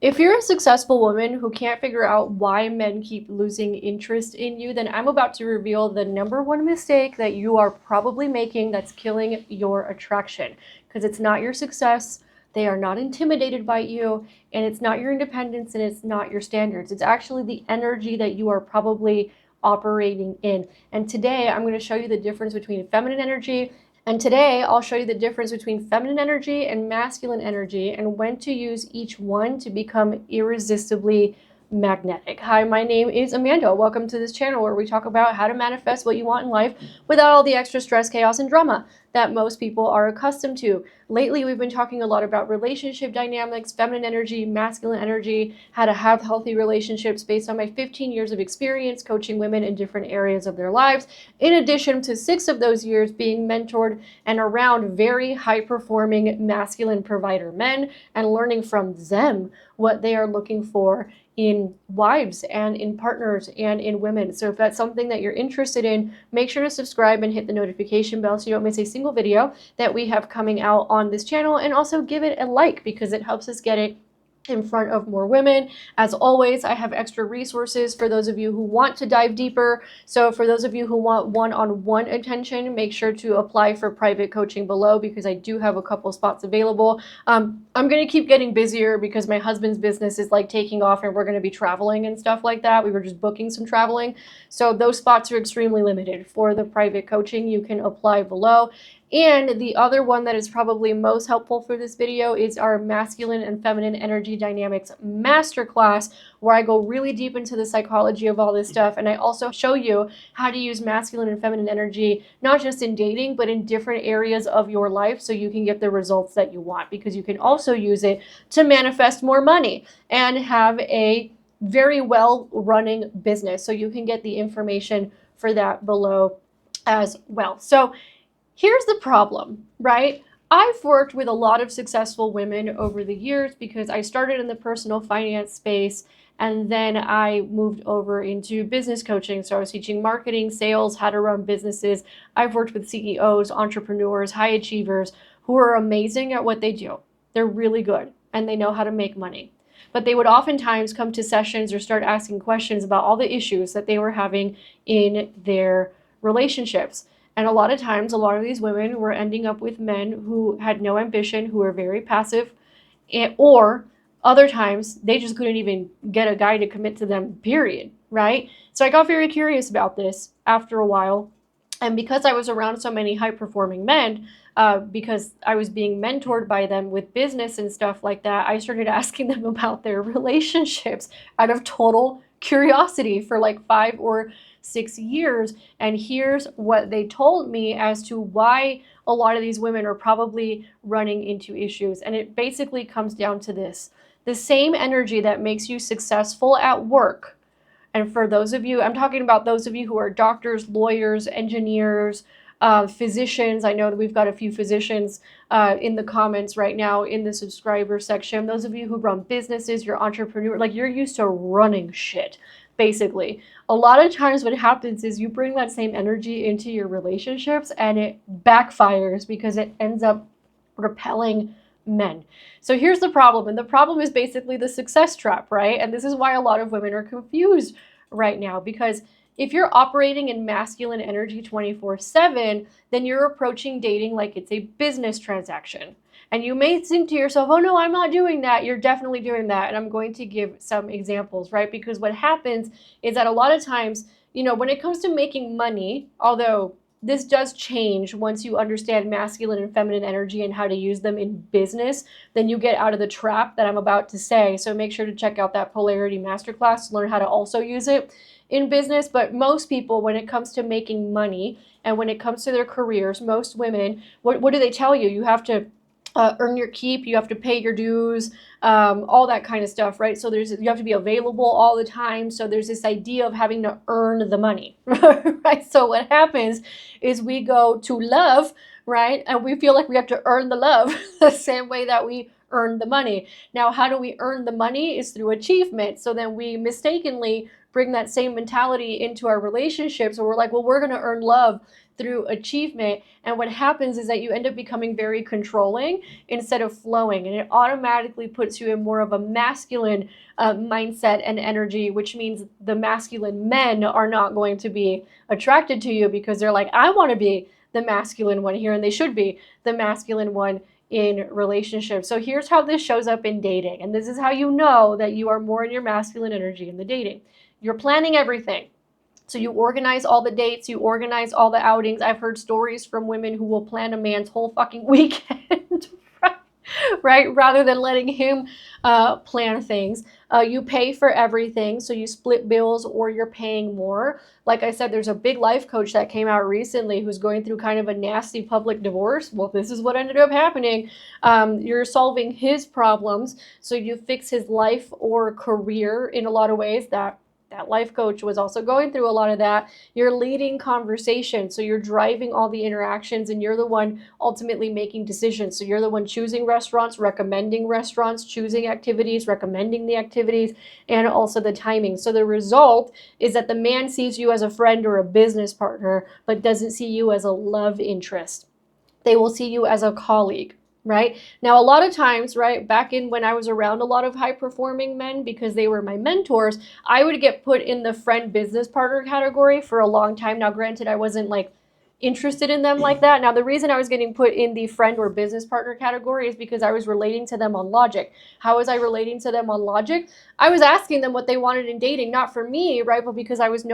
If you're a successful woman who can't figure out why men keep losing interest in you, then I'm about to reveal the number one mistake that you are probably making that's killing your attraction. Because it's not your success, they are not intimidated by you, and it's not your independence, and it's not your standards. It's actually the energy that you are probably operating in. And today I'm going to show you the difference between feminine energy. And today I'll show you the difference between feminine energy and masculine energy and when to use each one to become irresistibly magnetic. Hi, my name is Amanda. Welcome to this channel where we talk about how to manifest what you want in life without all the extra stress, chaos, and drama that most people are accustomed to. Lately, we've been talking a lot about relationship dynamics, feminine energy, masculine energy, how to have healthy relationships based on my 15 years of experience coaching women in different areas of their lives, in addition to 6 of those years being mentored and around very high-performing masculine provider men and learning from them what they are looking for in wives and in partners and in women. So if that's something that you're interested in, make sure to subscribe and hit the notification bell so you don't miss a single video that we have coming out on this channel, and also give it a like because it helps us get it in front of more women. As always, I have extra resources for those of you who want to dive deeper. So for those of you who want one-on-one attention, make sure to apply for private coaching below because I do have a couple spots available. I'm going to keep getting busier because my husband's business is like taking off and we're going to be traveling and stuff like that. We were just booking some traveling. So those spots are extremely limited. For the private coaching, you can apply below. And the other one that is probably most helpful for this video is our masculine and feminine energy dynamics masterclass, where I go really deep into the psychology of all this stuff. And I also show you how to use masculine and feminine energy, not just in dating, but in different areas of your life so you can get the results that you want, because you can also use it to manifest more money and have a very well running business. So you can get the information for that below as well. So here's the problem, right? I've worked with a lot of successful women over the years because I started in the personal finance space and then I moved over into business coaching. So I was teaching marketing, sales, how to run businesses. I've worked with CEOs, entrepreneurs, high achievers who are amazing at what they do. They're really good and they know how to make money. But they would oftentimes come to sessions or start asking questions about all the issues that they were having in their relationships. And a lot of times, a lot of these women were ending up with men who had no ambition, who were very passive, or other times they just couldn't even get a guy to commit to them, period, right? So I got very curious about this after a while. And because I was around so many high-performing men, because I was being mentored by them with business and stuff like that, I started asking them about their relationships out of total curiosity for like 5 or 6 years. And here's what they told me as to why a lot of these women are probably running into issues. And it basically comes down to this: the same energy that makes you successful at work. And for those of you, I'm talking about those of you who are doctors, lawyers, engineers, physicians. I know that we've got a few physicians in the comments right now in the subscriber section. Those of you who run businesses, you're entrepreneur, like you're used to running shit, basically. A lot of times what happens is you bring that same energy into your relationships and it backfires because it ends up repelling men. So here's the problem, and the problem is basically the success trap, right? And this is why a lot of women are confused right now, because if you're operating in masculine energy 24/7, then you're approaching dating like it's a business transaction. And you may think to yourself, oh no, I'm not doing that. You're definitely doing that. And I'm going to give some examples, right? Because what happens is that a lot of times, when it comes to making money, although this does change once you understand masculine and feminine energy and how to use them in business, then you get out of the trap that I'm about to say. So make sure to check out that Polarity Masterclass to learn how to also use it in business. But most people, when it comes to making money and when it comes to their careers, most women, what do they tell you? You have to earn your keep, you have to pay your dues, all that kind of stuff, right? So you have to be available all the time. So there's this idea of having to earn the money, right? So what happens is we go to love, right? And we feel like we have to earn the love the same way that we earn the money. Now, how do we earn the money? Is through achievement. So then we mistakenly bring that same mentality into our relationships where we're like, well, we're going to earn love through achievement. And what happens is that you end up becoming very controlling instead of flowing. And it automatically puts you in more of a masculine mindset and energy, which means the masculine men are not going to be attracted to you because they're like, I want to be the masculine one here, and they should be the masculine one in relationships. So here's how this shows up in dating. And this is how you know that you are more in your masculine energy in the dating. You're planning everything. So you organize all the dates, you organize all the outings. I've heard stories from women who will plan a man's whole fucking weekend, right? Rather than letting him plan things. You pay for everything, so you split bills or you're paying more. Like I said, there's a big life coach that came out recently who's going through kind of a nasty public divorce. Well, this is what ended up happening. You're solving his problems, so you fix his life or career in a lot of ways. That life coach was also going through a lot of that. You're leading conversation, so you're driving all the interactions, and you're the one ultimately making decisions. So you're the one choosing restaurants, recommending restaurants, choosing activities, recommending the activities, and also the timing. So the result is that the man sees you as a friend or a business partner, but doesn't see you as a love interest. They will see you as a colleague. Right? Now, a lot of times, right, back in when I was around a lot of high performing men because they were my mentors, I would get put in the friend business partner category for a long time. Now, granted, I wasn't like interested in them like that. Now, the reason I was getting put in the friend or business partner category is because I was relating to them on logic. How was I relating to them on logic? I was asking them what they wanted in dating, not for me, right? But because I was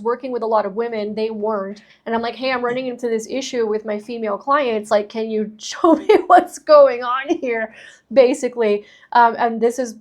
working with a lot of women, they weren't. And I'm like, hey, I'm running into this issue with my female clients. Like, can you show me what's going on here? Basically. And this is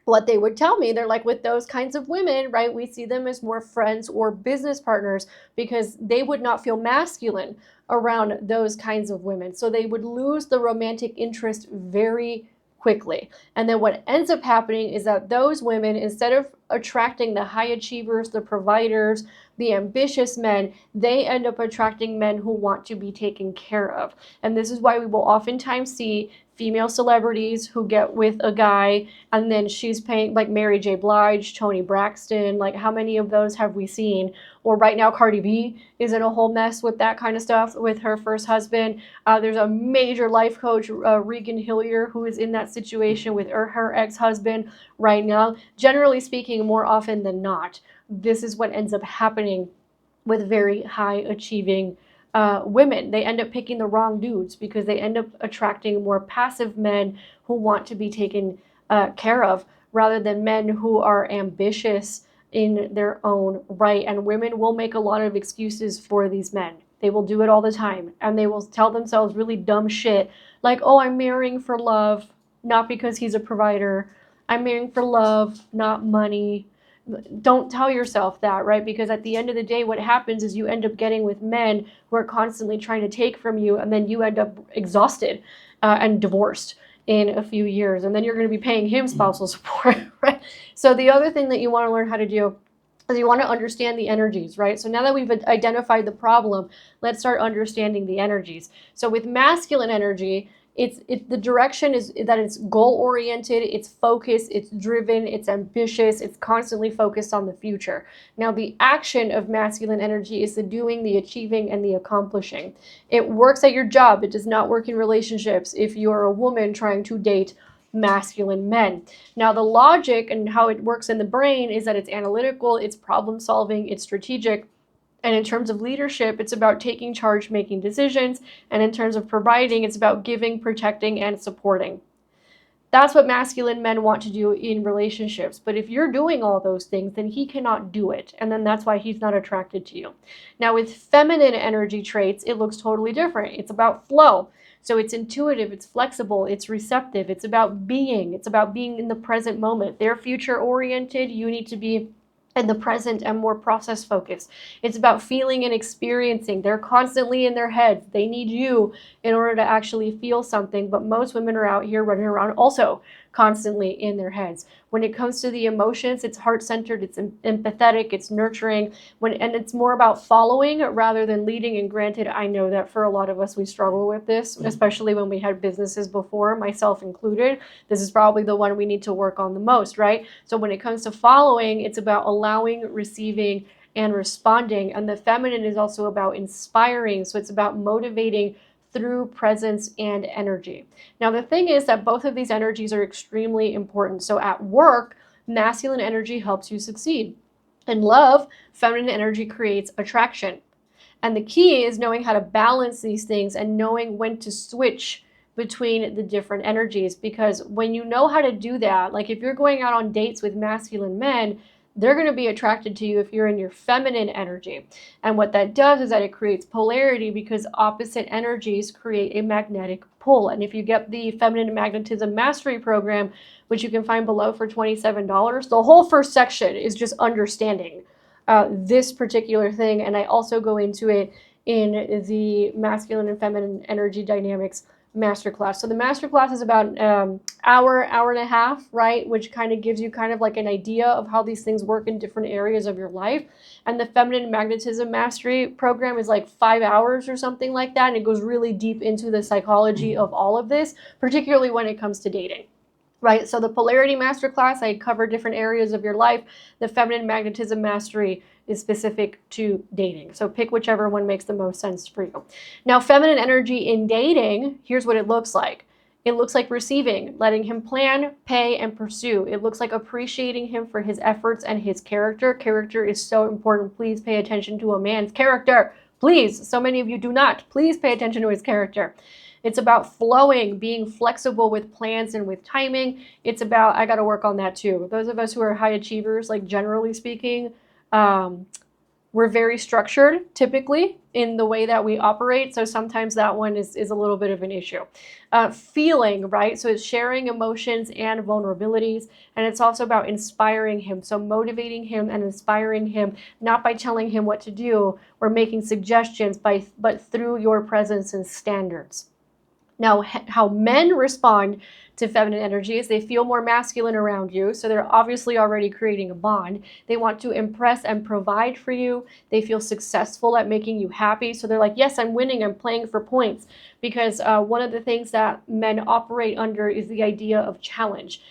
what they would tell me. They're like, with those kinds of women, right, we see them as more friends or business partners because they would not feel masculine around those kinds of women. So they would lose the romantic interest very quickly. And then what ends up happening is that those women, instead of attracting the high achievers, the providers, the ambitious men, they end up attracting men who want to be taken care of. And this is why we will oftentimes see female celebrities who get with a guy and then she's paying, like Mary J. Blige, Toni Braxton, like how many of those have we seen? Or right now Cardi B is in a whole mess with that kind of stuff with her first husband. There's a major life coach, Regan Hillier, who is in that situation with her ex-husband right now. Generally speaking, more often than not, this is what ends up happening with very high achieving women. They end up picking the wrong dudes because they end up attracting more passive men who want to be taken care of rather than men who are ambitious in their own right. And women will make a lot of excuses for these men. They will do it all the time, and they will tell themselves really dumb shit like, oh, I'm marrying for love, not because he's a provider. I'm marrying for love, not money. Don't tell yourself that, right? Because at the end of the day, what happens is you end up getting with men who are constantly trying to take from you, and then you end up exhausted and divorced in a few years, and then you're going to be paying him spousal support, right? So the other thing that you want to learn how to do is you want to understand the energies, right? So now that we've identified the problem, let's start understanding the energies. So with masculine energy, the direction is that it's goal oriented, it's focused, it's driven, it's ambitious, it's constantly focused on the future. Now the action of masculine energy is the doing, the achieving, and the accomplishing. It works at your job. It does not work in relationships if you're a woman trying to date masculine men. Now the logic and how it works in the brain is that it's analytical, it's problem solving, it's strategic. And in terms of leadership, it's about taking charge, making decisions. And in terms of providing, it's about giving, protecting, and supporting. That's what masculine men want to do in relationships. But if you're doing all those things, then he cannot do it. And then that's why he's not attracted to you. Now, with feminine energy traits, it looks totally different. It's about flow. So it's intuitive, it's flexible, it's receptive, it's about being in the present moment. They're future oriented. You need to be in the present and more process focused. It's about feeling and experiencing. They're constantly in their heads. They need you in order to actually feel something. But most women are out here running around also constantly in their heads. When it comes to the emotions, it's heart-centered, it's empathetic, it's nurturing, and it's more about following rather than leading. And granted, I know that for a lot of us, we struggle with this, especially when we had businesses before, myself included. This is probably the one we need to work on the most, right? So when it comes to following, it's about allowing, receiving, and responding. And the feminine is also about inspiring. So it's about motivating through presence and energy. Now, the thing is that both of these energies are extremely important. So at work, masculine energy helps you succeed. In love, feminine energy creates attraction. And the key is knowing how to balance these things and knowing when to switch between the different energies. Because when you know how to do that, like if you're going out on dates with masculine men, they're going to be attracted to you if you're in your feminine energy. And what that does is that it creates polarity, because opposite energies create a magnetic pull. And if you get the Feminine Magnetism Mastery Program, which you can find below for $27, the whole first section is just understanding this particular thing. And I also go into it in the masculine and feminine energy dynamics masterclass. So the masterclass is about hour and a half, right? Which kind of gives you kind of like an idea of how these things work in different areas of your life. And the Feminine Magnetism Mastery Program is like 5 hours or something like that. And it goes really deep into the psychology of all of this, particularly when it comes to dating. Right, so the Polarity Masterclass, I cover different areas of your life. The Feminine Magnetism Mastery is specific to dating. So pick whichever one makes the most sense for you. Now, feminine energy in dating, here's what it looks like. It looks like receiving, letting him plan, pay, and pursue. It looks like appreciating him for his efforts and his character. Character is so important. Please pay attention to a man's character. Please, so many of you do not. Please pay attention to his character. It's about flowing, being flexible with plans and with timing. It's about, I got to work on that too. Those of us who are high achievers, like generally speaking, we're very structured typically in the way that we operate. So sometimes that one is a little bit of an issue. Feeling, right? So it's sharing emotions and vulnerabilities. And it's also about inspiring him. So motivating him and inspiring him, not by telling him what to do or making suggestions, but through your presence and standards. Now, how men respond to feminine energy is they feel more masculine around you. So they're obviously already creating a bond. They want to impress and provide for you. They feel successful at making you happy. So they're like, yes, I'm winning. I'm playing for points. Because one of the things that men operate under is the idea of challenge.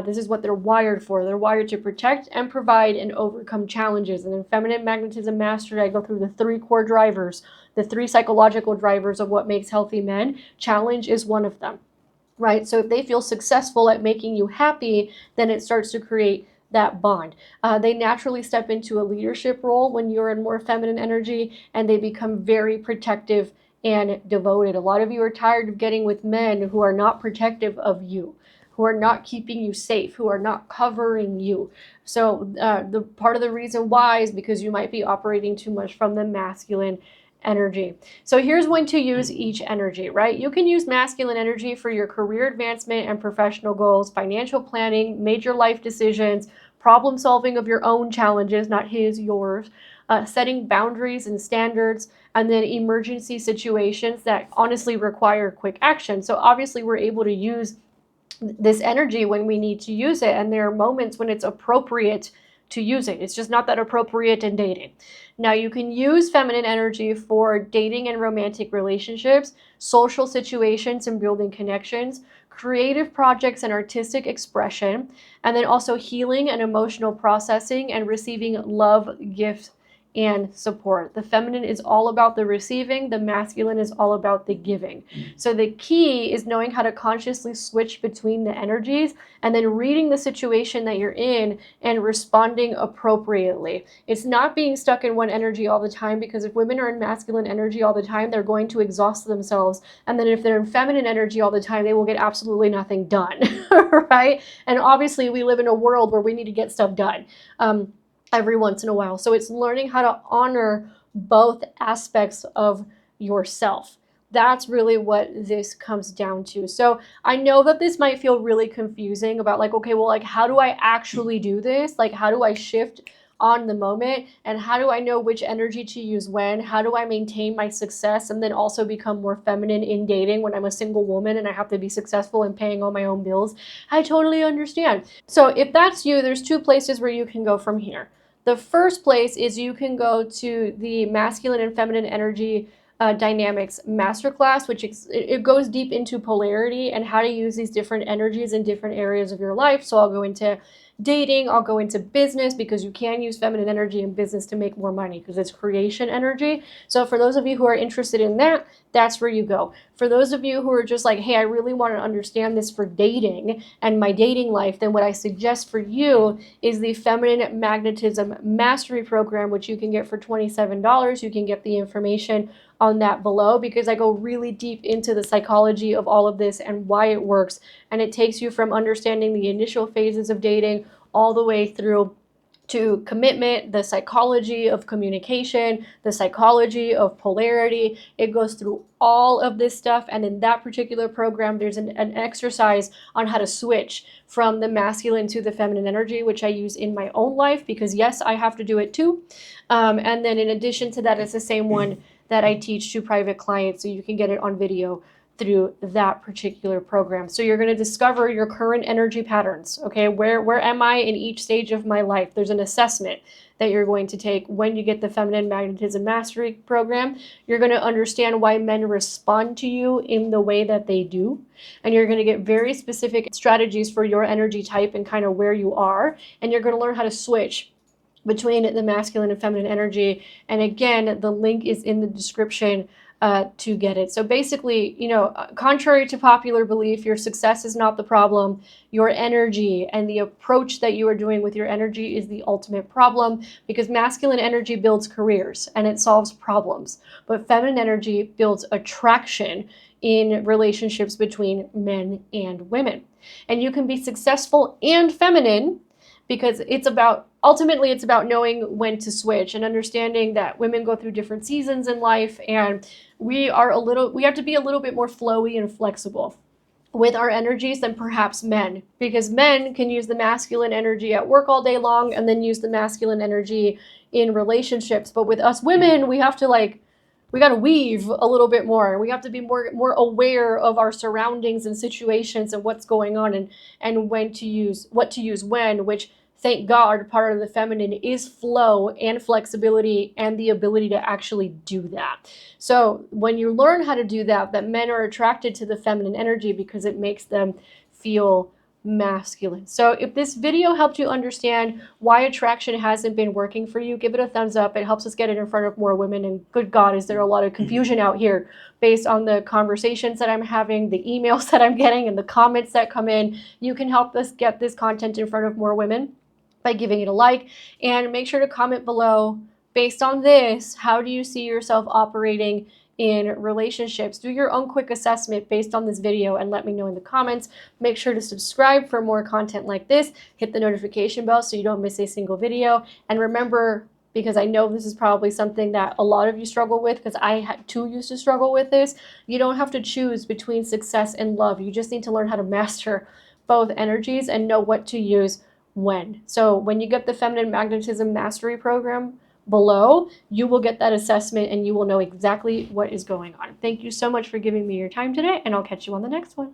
This is what they're wired for. They're wired to protect and provide and overcome challenges. And in Feminine Magnetism Mastery, I go through the 3 core drivers, the 3 psychological drivers of what makes healthy men. Challenge is one of them, right? So if they feel successful at making you happy, then it starts to create that bond. They naturally step into a leadership role when you're in more feminine energy, and they become very protective and devoted. A lot of you are tired of getting with men who are not protective of you, who are not keeping you safe, who are not covering you. So the part of the reason why is because you might be operating too much from the masculine energy. So here's when to use each energy, right? You can use masculine energy for your career advancement and professional goals, financial planning, major life decisions, problem solving of your own challenges, not his, yours, setting boundaries and standards, and then emergency situations that honestly require quick action. So obviously we're able to use this energy when we need to use it, and there are moments when it's appropriate to use it. It's just not that appropriate in dating. Now, you can use feminine energy for dating and romantic relationships, social situations and building connections, creative projects and artistic expression, and then also healing and emotional processing and receiving love, gifts, and support. The feminine is all about the receiving, the masculine is all about the giving. So the key is knowing how to consciously switch between the energies and then reading the situation that you're in and responding appropriately. It's not being stuck in one energy all the time, because if women are in masculine energy all the time, they're going to exhaust themselves. And then if they're in feminine energy all the time, they will get absolutely nothing done, right? And obviously we live in a world where we need to get stuff done. Every once in a while. So it's learning how to honor both aspects of yourself. That's really what this comes down to. So I know that this might feel really confusing about like, okay, well, like, how do I actually do this? Like, how do I shift on the moment? And how do I know which energy to use when? How do I maintain my success and then also become more feminine in dating when I'm a single woman and I have to be successful in paying all my own bills? I totally understand. So if that's you, there's 2 places where you can go from here. The first place is you can go to the masculine and feminine energy dynamics masterclass, which it goes deep into polarity and how to use these different energies in different areas of your life. So I'll go into dating. I'll go into business because you can use feminine energy in business to make more money because it's creation energy. So for those of you who are interested in that, that's where you go. For those of you who are just like, hey, I really want to understand this for dating and my dating life, then what I suggest for you is the Feminine Magnetism Mastery Program, which you can get for $27. You can get the information on that below, because I go really deep into the psychology of all of this and why it works. And it takes you from understanding the initial phases of dating all the way through to commitment, the psychology of communication, the psychology of polarity. It goes through all of this stuff. And in that particular program, there's an exercise on how to switch from the masculine to the feminine energy, which I use in my own life because, yes, I have to do it too. And then in addition to that, it's the same one that I teach to private clients, so you can get it on video through that particular program. So you're going to discover your current energy patterns. Okay, where am I in each stage of my life? There's an assessment that you're going to take when you get the Feminine Magnetism Mastery Program. You're going to understand why men respond to you in the way that they do, and you're going to get very specific strategies for your energy type and kind of where you are, and you're going to learn how to switch between the masculine and feminine energy. And again, the link is in the description to get it. So basically, contrary to popular belief, your success is not the problem. Your energy and the approach that you are doing with your energy is the ultimate problem, because masculine energy builds careers and it solves problems, but feminine energy builds attraction in relationships between men and women. And you can be successful and feminine, because ultimately it's about knowing when to switch and understanding that women go through different seasons in life, and we have to be a little bit more flowy and flexible with our energies than perhaps men, because men can use the masculine energy at work all day long and then use the masculine energy in relationships. But with us women, we have to we got to weave a little bit more. We have to be more aware of our surroundings and situations and what's going on, and what to use when, which, thank God, part of the feminine is flow and flexibility and the ability to actually do that. So when you learn how to do that, men are attracted to the feminine energy because it makes them feel masculine. So if this video helped you understand why attraction hasn't been working for you, give it a thumbs up. It helps us get it in front of more women. And good God, is there a lot of confusion out here based on the conversations that I'm having, the emails that I'm getting, and the comments that come in. You can help us get this content in front of more women by giving it a like, and make sure to comment below, based on this, how do you see yourself operating in relationships? Do your own quick assessment based on this video and let me know in the comments. Make sure to subscribe for more content like this. Hit the notification bell so you don't miss a single video. And remember, because I know this is probably something that a lot of you struggle with, because I too used to struggle with this, you don't have to choose between success and love. You just need to learn how to master both energies and know what to use when. So when you get the Feminine Magnetism Mastery Program below, you will get that assessment and you will know exactly what is going on. Thank you so much for giving me your time today, and I'll catch you on the next one.